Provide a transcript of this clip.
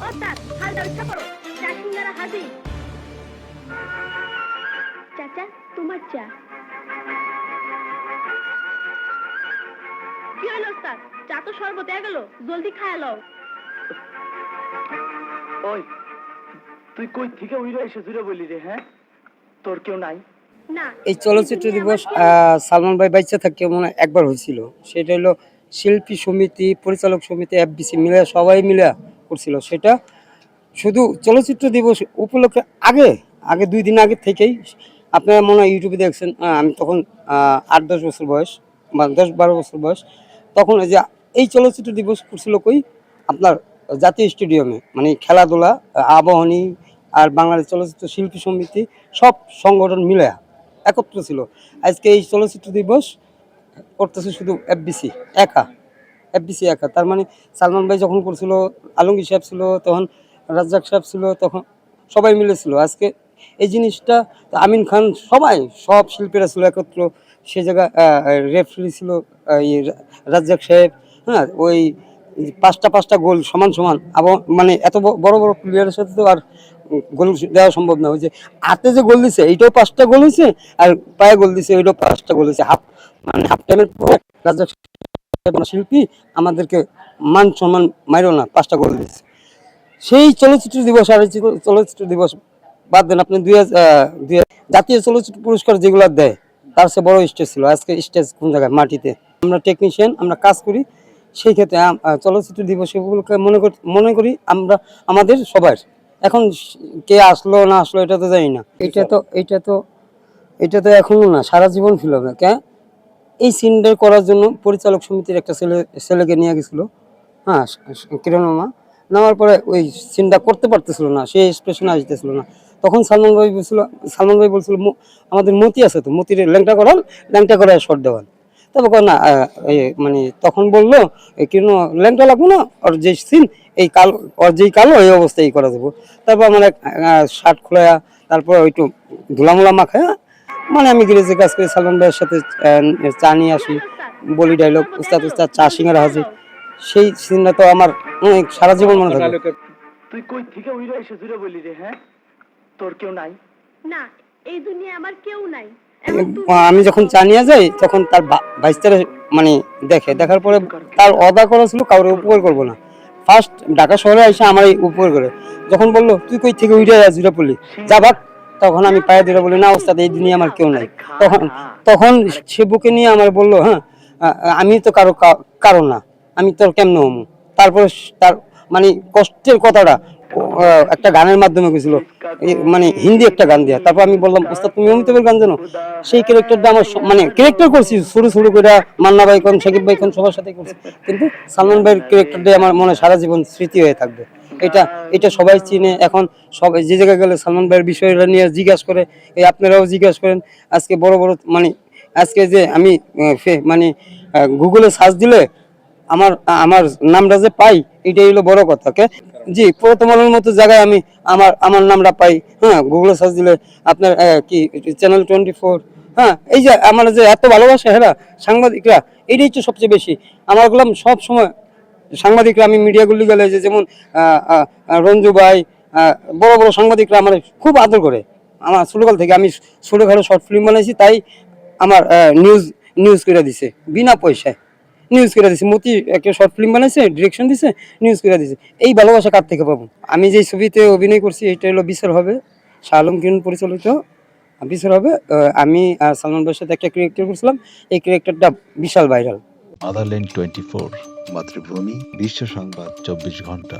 ওস্তাদ হালটা উঠা পড়ো, চা সিঙ্গারা হাজির। চাচা তোমার চা। কি হলো ওস্তাদ, চা তো শরবত হয়ে গেল, জলদি খায়া লও। ওই তুই কই থেকে উইরা এসে জুড়ে বলি রে? হ্যাঁ, তোর কেউ নাই? না, এই চলচ্চিত্র দিবস সালমান ভাই বাচ্চা থাকে মনে হয় একবার হয়েছিল। সেটা হলো শিল্পী সমিতি, পরিচালক সমিতি, এফবিসি মিলে সবাই মিলে করছিল। সেটা শুধু চলচ্চিত্র দিবস উপলক্ষে আগে আগে 2 দিন আগে থেকেই আপনারা মনে হয় ইউটিউবে দেখছেন। আমি তখন 8-10 বছর বয়স বা 10-12 বছর বয়স। তখন এই যে এই চলচ্চিত্র দিবস করছিল কই আপনার জাতীয় স্টেডিয়ামে, মানে খেলাধুলা, আবাহনী আর বাংলাদেশ চলচ্চিত্র শিল্পী সমিতি সব সংগঠন মিলে একত্র ছিল। আজকে এই চলচ্চিত্র দিবস করতেছে শুধু এফবিসি একা, এফবিসি একা। তার মানে সালমান ভাই যখন করছিল, আলমগীর সাহেব ছিল তখন, রাজ্জাক সাহেব ছিল তখন, সবাই মিলে ছিল। আজকে এই জিনিসটা আমিন খান সবাই সব শিল্পীরা ছিল একত্র। সে জায়গায় রেফারি ছিল রাজ্জাক সাহেব। হ্যাঁ, ওই 5টা গোল সমান সমান। আবার মানে এত বড় বড় প্লেয়ারের সাথে তো আর গোল দেওয়া সম্ভব না। ওই যে হাতে যে গোল দিছে এইটাও 5টা গোল হয়েছে, আর পায়ে গোল দিছে ওইটাও 5টা গোল হয়েছে। হাফ টাইমের পরে রাজ্জাক শিল্পী আমাদেরকে মান সম্মান মাইরো না, 5টা গোল দিচ্ছে। সেই চলচ্চিত্র দিবস আর চলচ্চিত্র দিবস বাদ দেন আপনি জাতীয় চলচ্চিত্র পুরস্কার যেগুলো দেয় তার চেয়ে বড় স্টেজ ছিল। আজকে স্টেজ কোন জায়গায়? মাটিতে। আমরা টেকনিশিয়ান, আমরা কাজ করি। সেই ক্ষেত্রে চলচ্চিত্র দিবস এগুলোকে মনে করি আমরা আমাদের সবার। এখন কে আসলো না আসলো এটা তো জানি না। এটা তো এখনো না, সারা জীবন ফিল হবে। কে এই সিনটা করার জন্য পরিচালক সমিতির একটা ছেলেকে নিয়ে গেছিল। হ্যাঁ, কিরণ মামা নামার পরে ওই সিনটা করতে পারতেছিল না, সে এক্সপ্রেশন আসতেছিল না। তখন সালমান ভাই বলছিল আমাদের মতি আছে তো, মতির ল্যাংটা করার শর্ট দেওয়ান। তারপর না মানে তখন বললো কিরণ ল্যাংটা লাগবো না, ওর যে সিন এই কালো, ওর যেই কালো এই অবস্থায় করা যাবো। তারপর আমার এক শার্ট খোলায়া, তারপর ওইটু ধুলামুলা মাখায়া, মানে আমি গ্যারেজে কাজ করি, সালমান ভাইয়ের সাথে চা নিয়ে আসি, বলি ডায়লগ উস্তাদ চা সিঙ্গারা হাজির। সেই সিনটা তো আমার সারা জীবন মনে থাকে। তুই কই থেকে উইরা এসে জুড়ে বলি রে? হ্যাঁ, তোর কেউ নাই? না, এই দুনিয়া আমার কেউ নাই। আমি যখন চা নিয়ে যাই তখন তার ভাইস্তারা মানে দেখার পরে তার অদা করা ছিল কাউরে উপকার করবো না। ফার্স্ট ঢাকা শহরে এসে আমার উপকার করে যখন বললো তুই কই থেকে উইরা জুড়ে পড়লি, যা ভাগ। তখন আমি পায়ে ধরে বলি না ওস্তাদ এই দুনিয়া আমার কেউ নাই। তখন সে বুকে নিয়ে আমার বললো হ্যাঁ আমি তো কারো না, আমি তোর কেমন হম। তারপরে তার মানে কষ্টের কথাটা একটা গানের মাধ্যমে গেছিল, মানে হিন্দি একটা গান দিয়া। তারপর আমি বললাম ওস্তাদ তুমি অমিতাভের গান জানো? সেই ক্যারেক্টারটা আমার মানে ক্যারেক্টার করছি শুরু করে মান্না ভাই কোন, সাকিব ভাই কোন, সবার সাথে করছি। কিন্তু সালমান ভাইয়ের ক্যারেক্টারটাই আমার মনে সারা জীবন স্মৃতি হয়ে থাকবে। এটা সবাই চিনে। এখন সবাই যে জায়গায় গেলে সালমান ভাইয়ের বিষয়টা নিয়ে জিজ্ঞাসা করে, এই আপনারাও জিজ্ঞাসা করেন। আজকে বড় মানে আজকে যে আমি মানে গুগলে সার্চ দিলে আমার আমার নামটা যে পাই, এটাই হলো বড় কথা। জি, প্রথম আলোর মতো জায়গায় আমি আমার নামটা পাই। হ্যাঁ, গুগলে সার্চ দিলে আপনার কি চ্যানেল 24। হ্যাঁ, এই যে আমার যে এত ভালোবাসা হ্যাঁ সাংবাদিকরা, এইটাই তো সবচেয়ে বেশি। আমার গুলাম সব সময় সাংবাদিকরা, আমি মিডিয়াগুলি গেলে যে যেমন রঞ্জু ভাই, বড় বড় সাংবাদিকরা আমার খুব আদর করে। আমার ছোটকাল থেকে আমি ছোটখাটো শর্ট ফিল্ম বানাইছি, তাই আমার নিউজ করে দিছে বিনা পয়সায়। নিউজ করে দিছে, মতি একটা শর্ট ফিল্ম বানাইছে, ডিরেকশন দিছে, নিউজ করে দিছে। এই ভালোবাসা কার থেকে পাবো? আমি যে ছবিতে অভিনয় করছি এটা হলো বিচার হবে, শাহ আলম কিরণ পরিচালিত বিচার হবে। আমি আর সালমান ভাইয়ের সাথে একটা ক্যারেক্টার করছিলাম, এই ক্যারেক্টারটা বিশাল ভাইরাল। মাদারল্যান্ড 24, মাতৃভূমি বিশ্ব সংবাদ 24 ঘন্টা।